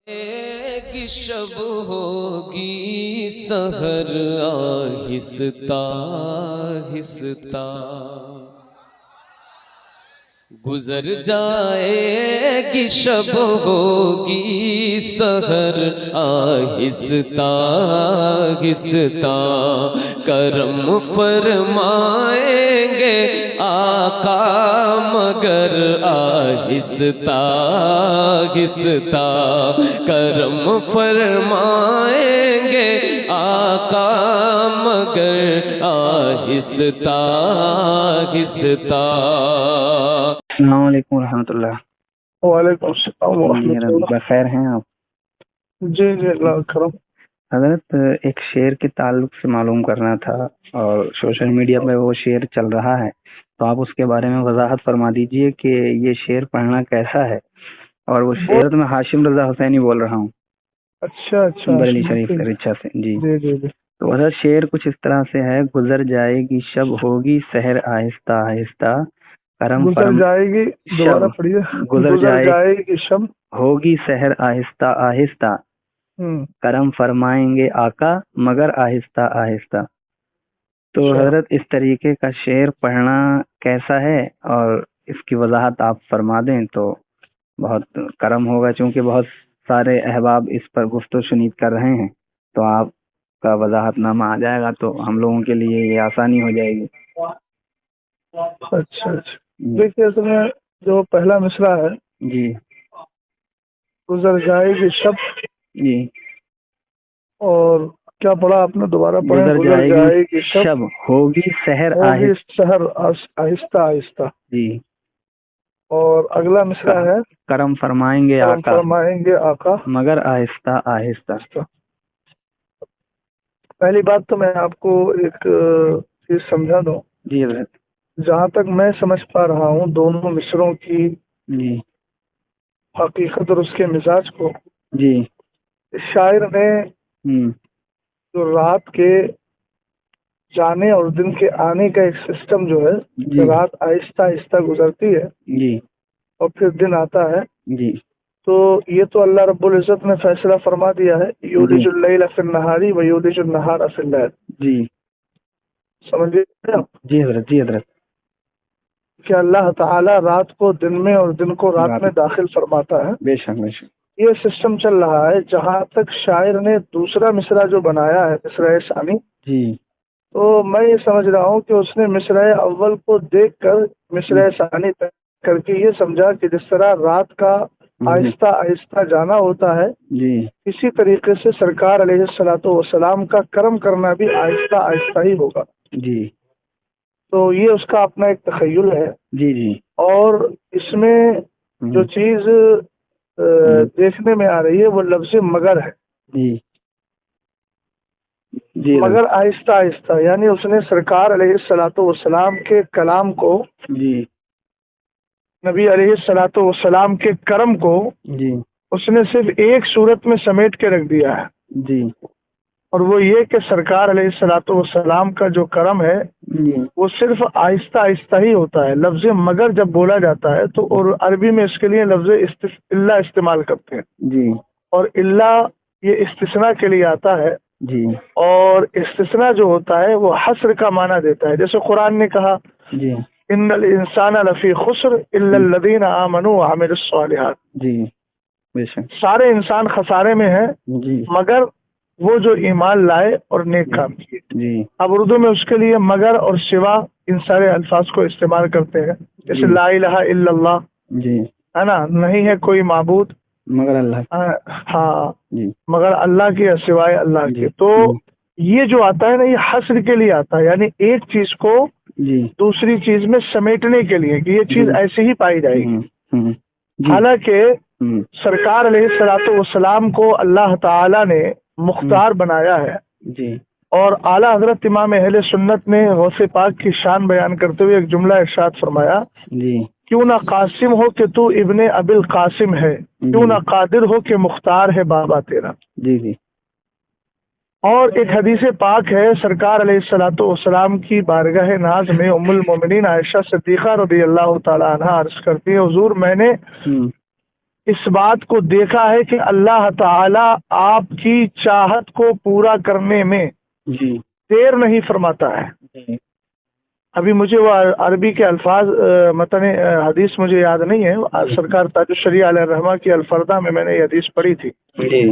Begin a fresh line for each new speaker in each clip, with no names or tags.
کی شب ہوگی سحر آہستہ آہستہ گزر جائے گی شب ہوگی سحر آہستہ آہستہ کرم فرمائیں گے آقا مگر آہستہ آہستہ کرم فرمائیں گے آقا مگر آہستہ آہستہ۔
السلام علیکم ورحمۃ اللہ۔
وعلیکم السلام ورحمۃ اللہ۔
بخیر ہیں آپ؟
جی جی اللہ کرم۔
حضرت ایک شعر کے تعلق سے معلوم کرنا تھا اور سوشل میڈیا پہ وہ شعر چل رہا ہے، تو آپ اس کے بارے میں وضاحت فرما دیجئے کہ یہ شعر پڑھنا کیسا ہے۔ اور وہ شعر میں ہاشم رضا حسینی بول رہا ہوں،
اچھا اچھا،
بریلی شریف سے رچا سے۔ جی
جی جی جی۔
تو حضرت شعر کچھ اس طرح سے ہے: گزر جائے گی شب ہوگی سحر آہستہ آہستہ کرم
گزر جائے گی، دوبارہ پڑھیے۔
گزر جائے
گی شب
ہوگی سحر آہستہ آہستہ کرم فرمائیں گے آقا مگر آہستہ آہستہ۔ تو حضرت اس طریقے کا شعر پڑھنا کیسا ہے، اور اس کی وضاحت آپ فرما دیں تو بہت کرم ہوگا، چونکہ بہت سارے احباب اس پر گفت و شنید کر رہے ہیں، تو آپ کا وضاحت نامہ آ جائے گا تو ہم لوگوں کے لیے یہ آسانی ہو جائے گی۔
اچھا اچھا، دیکھیے اصل میں جو پہلا مصرع ہے،
جی،
گزر جائے گی شب،
جی،
اور کیا پڑھا آپ نے؟ دوبارہ پڑھیں۔
گزر جائے گی شب ہوگی سحر
آہستہ آہستہ۔
جی،
اور اگلا مصرع ہے
کرم فرمائیں گے آقا
فرمائیں گے آقا
مگر آہستہ آہستہ۔
پہلی بات تو میں آپ کو ایک چیز سمجھا دوں۔
جی حضرت۔
جہاں تک میں سمجھ پا رہا ہوں دونوں مصروں کی
جی،
حقیقت اور اس کے مزاج کو،
جی،
شاعر نے جو رات کے جانے اور دن کے آنے کا ایک سسٹم جو ہے،
جی،
رات آہستہ آہستہ گزرتی ہے
جی،
اور پھر دن آتا ہے،
جی،
تو یہ تو اللہ رب العزت نے فیصلہ فرما دیا ہے، یولج اللیل فی النہار و یولج النہار فی اللیل۔ جی، سمجھے آپ؟
جی حضرت، جی حضرت،
کہ اللہ تعالی رات کو دن میں اور دن کو رات میں داخل فرماتا ہے۔
بے شک بے شک۔
یہ سسٹم چل رہا ہے۔ جہاں تک شاعر نے دوسرا مصرع جو بنایا ہے، مصرع ثانی،
جی،
تو میں یہ سمجھ رہا ہوں کہ اس نے مصرع اول کو دیکھ کر مصرع ثانی تک کر کے یہ سمجھا کہ جس طرح رات کا آہستہ آہستہ جانا ہوتا ہے،
جی،
اسی طریقے سے سرکار علیہ الصلوۃ والسلام کا کرم کرنا بھی آہستہ آہستہ ہی ہوگا۔
جی،
تو یہ اس کا اپنا ایک تخیل ہے۔
جی، جی،
اور اس میں جو چیز دیکھنے میں آ رہی ہے وہ لفظ مگر ہے۔
جی، جی،
مگر آہستہ آہستہ، یعنی اس نے سرکار علیہ الصلوۃ والسلام کے کلام کو،
جی،
نبی علیہ الصلوۃ والسلام کے کرم کو،
جی،
اس نے صرف ایک صورت میں سمیٹ کے رکھ دیا ہے،
جی،
اور وہ یہ کہ سرکار علیہ الصلوۃ والسلام کا جو کرم ہے وہ صرف آہستہ آہستہ ہی ہوتا ہے۔ لفظ مگر جب بولا جاتا ہے تو اور عربی میں اس کے لیے لفظ اللہ استعمال کرتے ہیں،
جی،
اور اللہ یہ استثناء کے لیے آتا ہے،
جی،
اور استثناء جو ہوتا ہے وہ حصر کا معنی دیتا ہے۔ جیسے قرآن نے کہا
جی،
ان الانسان لفی خسر الا الذین آمنوا وعملوا الصالحات،
جی، بے شک،
سارے انسان خسارے میں ہیں
جی،
مگر وہ جو ایمان لائے اور نیک کام کیے۔
جی،
اب اردو میں اس کے لیے مگر اور سوا ان سارے الفاظ کو استعمال کرتے ہیں، جیسے لا الہ الا اللہ،
جی،
ہے نا، نہیں ہے کوئی معبود
مگر اللہ،
ہاں،
جی،
مگر اللہ کے سوائے اللہ کے۔ تو یہ جو آتا ہے نا، یہ حصر کے لیے آتا ہے، یعنی ایک چیز کو
جی،
دوسری چیز میں سمیٹنے کے لیے کہ یہ چیز ایسے ہی پائی جائے گی۔
جی،
حالانکہ سرکار علیہ الصلوۃ والسلام کو اللہ تعالی نے مختار بنایا ہے،
جی،
اور اعلیٰ حضرت امام اہل سنت نے غوث پاک کی شان بیان کرتے ہوئے ایک جملہ ارشاد فرمایا،
جی،
کیوں نہ قاسم ہو کہ تو ابن ابی القاسم ہے، کیوں نہ قادر ہو کہ مختار ہے بابا تیرا۔
جی، جی،
اور ایک حدیث پاک ہے، سرکار علیہ الصلوۃ والسلام کی بارگاہ ناز میں ام المومنین عائشہ صدیقہ رضی اللہ تعالی عنہا عرض کرتی ہے، حضور میں نے اس بات کو دیکھا ہے کہ اللہ تعالی آپ کی چاہت کو پورا کرنے میں
جی
دیر نہیں فرماتا ہے.
جی
ابھی مجھے وہ عربی کے الفاظ متن حدیث مجھے یاد نہیں ہے. سرکار تاج الشریعہ علیہ الرحمہ کی الفردہ میں نے یہ حدیث پڑھی تھی.
جی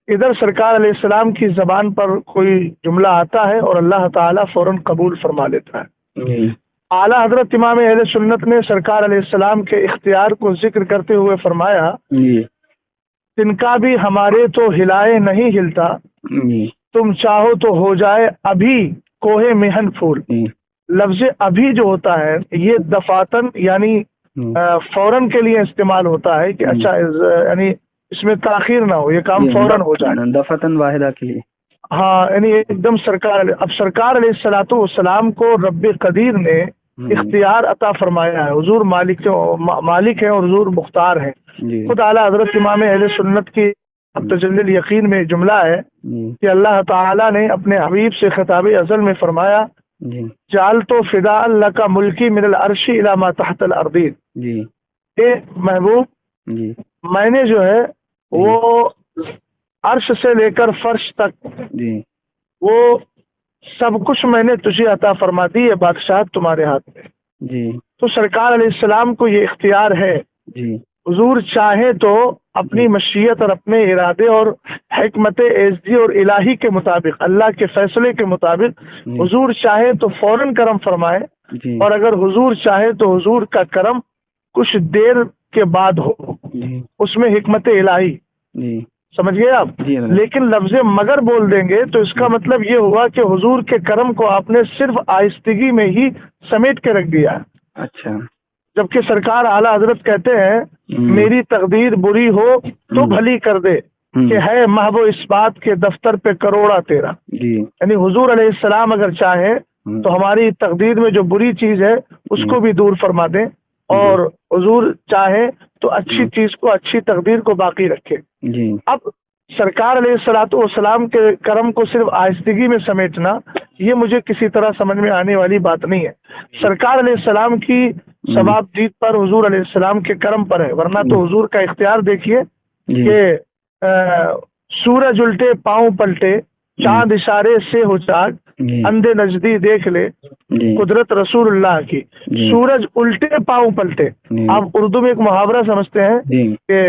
ادھر سرکار علیہ السلام کی زبان پر کوئی جملہ آتا ہے اور اللہ تعالیٰ فوراً قبول فرما لیتا ہے.
جی
اعلیٰ حضرت امام اہل سنت نے سرکار علیہ السلام کے اختیار کو ذکر کرتے ہوئے فرمایا
جی
تن کا بھی ہمارے تو ہلائے نہیں ہلتا،
جی
تم چاہو تو ہو جائے ابھی کوہ مہن پھول.
جی
لفظ ابھی جو ہوتا ہے یہ دفاتن یعنی فوراً کے لیے استعمال ہوتا ہے کہ اچھا یعنی اس میں تاخیر نہ ہو، یہ کام فوراً ہو جائے.
دفعتاً واحدہ کے لیے.
ہاں یعنی ایک دم اب سرکار علیہ الصلوۃ والسلام کو رب قدیر نے اختیار عطا فرمایا ہے. حضور مالک ہیں اور حضور مختار ہیں.
جی
خود اعلیٰ حضرت امام اہل سنت کی تجلی الیقین میں جملہ ہے کہ اللہ تعالیٰ نے اپنے حبیب سے خطاب ازل میں فرمایا
جی
جال تو فدا اللہ کا ملکی من العرش الی ما تحت الارضین.
جی
اے محبوب
جی
میں نے جو ہے وہ عرش سے لے کر فرش تک
جی
وہ سب کچھ میں نے تجھے عطا فرما دی ہے، بادشاہت تمہارے ہاتھ میں.
جی
تو سرکار علیہ السلام کو یہ اختیار ہے.
جی
حضور چاہے تو اپنی مشیت اور اپنے ارادے اور حکمت ایزدی اور الہی کے مطابق، اللہ کے فیصلے کے مطابق حضور چاہے تو فوراً کرم فرمائے،
جی
اور اگر حضور چاہے تو حضور کا کرم کچھ دیر کے بعد ہو.
جی
اس میں حکمت الہی
جی
سمجھ گئے آپ.
جی
لیکن لفظ مگر بول دیں گے تو اس کا مطلب یہ ہوا کہ حضور کے کرم کو آپ نے صرف آہستگی میں ہی سمیٹ کے رکھ دیا.
اچھا.
جبکہ سرکار اعلیٰ حضرت کہتے ہیں میری تقدیر بری ہو تو بھلی کر دے کہ ہے محو اس بات کے دفتر پہ کروڑا تیرا.
جی
یعنی حضور علیہ السلام اگر چاہیں تو ہماری تقدیر میں جو بری چیز ہے اس کو بھی دور فرما دیں، اور حضور چاہے تو اچھی چیز کو، اچھی تقدیر کو باقی رکھے.
جی
اب سرکار علیہ الصلوۃ والسلام کے کرم کو صرف آہستگی میں سمیٹنا یہ مجھے کسی طرح سمجھ میں آنے والی بات نہیں ہے. سرکار علیہ السلام کی ثواب جیت پر حضور علیہ السلام کے کرم پر ہے، ورنہ تو حضور کا اختیار دیکھیے کہ سورج الٹے پاؤں پلٹے، چاند اشارے سے ہو چاک، اندھے نزدی دیکھ لے قدرت رسول اللہ کی. سورج الٹے پاؤں پلٹے، آپ اردو میں ایک محاورہ سمجھتے ہیں کہ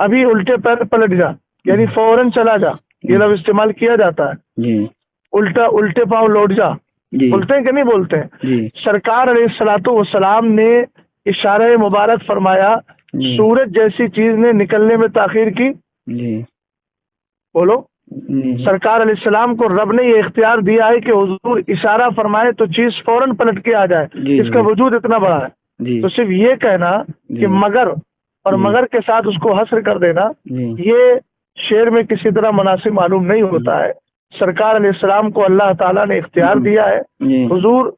ابھی الٹے پیر پلٹ جا، یعنی فوراً چلا جا، یہ لفظ استعمال کیا جاتا ہے. الٹے پاؤں لوٹ جا، بولتے ہیں کہ نہیں بولتے ہیں. سرکار علیہ الصلوۃ والسلام نے اشارہ مبارک فرمایا سورج جیسی چیز نے نکلنے میں تاخیر کی. بولو. سرکار علیہ السلام کو رب نے یہ اختیار دیا ہے کہ حضور اشارہ فرمائے تو چیز فوراً پلٹ کے آ جائے. اس کا وجود اتنا بڑا ہے. تو صرف یہ کہنا کہ مگر اور مگر کے ساتھ اس کو حصر کر دینا یہ شعر میں کسی طرح مناسب معلوم نہیں ہوتا ہے. سرکار علیہ السلام کو اللہ تعالیٰ نے اختیار دیا ہے، حضور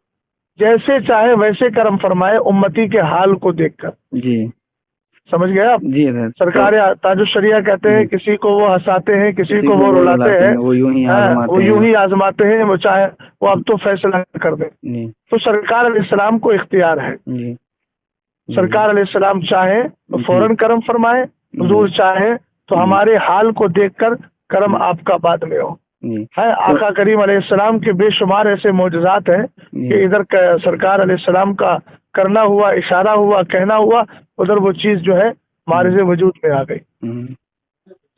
جیسے چاہے ویسے کرم فرمائے امتی کے حال کو دیکھ کر.
جی
سمجھ گئے آپ. سرکار تاج الشریعہ کہتے ہیں کسی کو وہ ہنساتے ہیں، کسی کو وہ رلاتے ہیں، وہ یوں ہی آزماتے ہیں، وہ چاہے وہ اب تو فیصلہ کر دیں. تو سرکار علیہ السلام کو اختیار ہے. سرکار علیہ السلام چاہے تو فوراً کرم فرمائے، حضور چاہے تو ہمارے حال کو دیکھ کر کرم آپ کا بعد میں ہو. آقا کریم علیہ السلام کے بے شمار ایسے معجزات ہیں کہ ادھر سرکار علیہ السلام کا کرنا ہوا، اشارہ ہوا، کہنا ہوا، ادھر وہ چیز جو ہے معرض وجود میں آ گئی.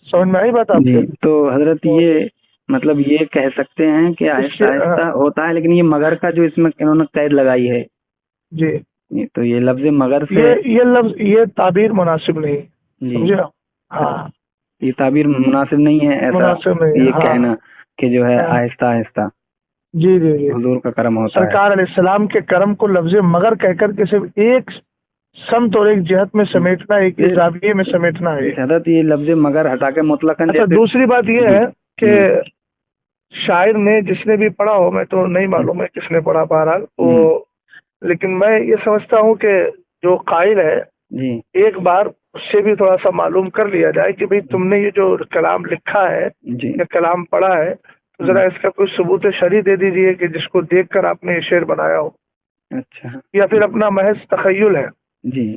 سمجھ میں آئی بات آپ کو؟
تو حضرت یہ مطلب یہ کہہ سکتے ہیں کہ آہستہ آہستہ ہوتا ہے، لیکن یہ مگر کا جو اس میں انہوں نے قید لگائی ہے
جی،
تو یہ لفظ مگر سے
یہ لفظ یہ تعبیر مناسب نہیں. سمجھے؟ ہاں
یہ تعبیر مناسب نہیں ہے، ایسا
مناسب نہیں
یہ کہنا کہ جو ہے آہستہ آہستہ
جی جی جی
حضور کا کرم ہوتا ہے.
سرکار علیہ السلام کے کرم کو لفظ مگر کہہ کر کے صرف ایک سمت اور ایک جہت میں سمیٹنا، ایک زاویے میں سمیٹنا ہے.
حضرت یہ لفظ مگر ہٹا کے مطلق.
دوسری بات یہ ہے کہ شاعر نے جس نے بھی پڑھا ہو، میں تو نہیں معلوم ہے کس نے پڑھا بہرحال وہ، لیکن میں یہ سمجھتا ہوں کہ جو قائل ہے ایک بار اس سے بھی تھوڑا سا معلوم کر لیا جائے کہ بھئی تم نے یہ جو کلام لکھا ہے یا کلام پڑھا ہے تو ذرا اس کا کوئی ثبوت شرعی دے دیجئے کہ جس کو دیکھ کر آپ نے یہ شعر بنایا ہو.
اچھا.
یا پھر اپنا محض تخیل ہے.
جی.